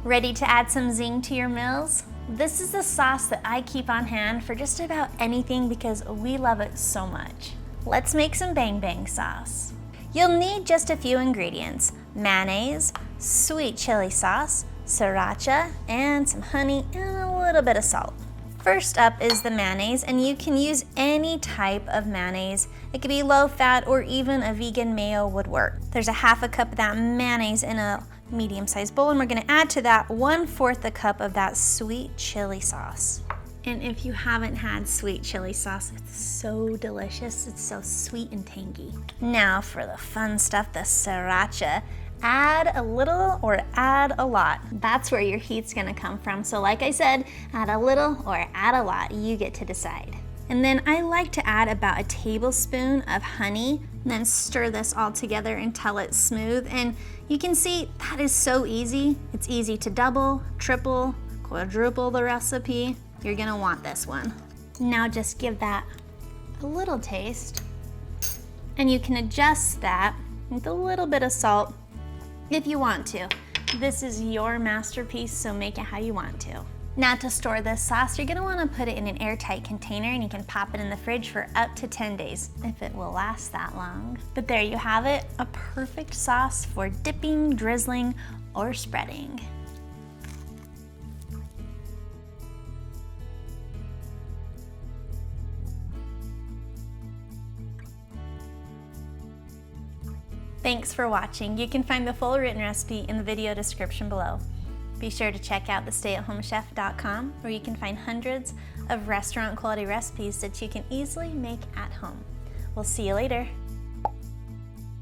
Ready to add some zing to your meals? This is the sauce that I keep on hand for just about anything because we love it so much. Let's make some bang bang sauce. You'll need just a few ingredients: mayonnaise, sweet chili sauce, sriracha, and some honey and a little bit of salt. First up is the mayonnaise, and you can use any type of mayonnaise. It could be low fat or even a vegan mayo would work. There's a half a cup of that mayonnaise in a medium-sized bowl, and we're gonna add to that 1/4 a cup of that sweet chili sauce. And if you haven't had sweet chili sauce, it's so delicious. It's so sweet and tangy. Now for the fun stuff, the sriracha. Add a little or add a lot. That's where your heat's gonna come from. So like I said, add a little or add a lot. You get to decide. And then I like to add about a tablespoon of honey, and then stir this all together until it's smooth. And you can see that is so easy. It's easy to double, triple, quadruple the recipe. You're gonna want this one. Now just give that a little taste, and you can adjust that with a little bit of salt if you want to. This is your masterpiece, so make it how you want to. Now to store this sauce, you're gonna wanna put it in an airtight container, and you can pop it in the fridge for up to 10 days, if it will last that long. But there you have it, a perfect sauce for dipping, drizzling, or spreading. Thanks for watching. You can find the full written recipe in the video description below. Be sure to check out thestayatHomeChef.com, where you can find hundreds of restaurant quality recipes that you can easily make at home. We'll see you later.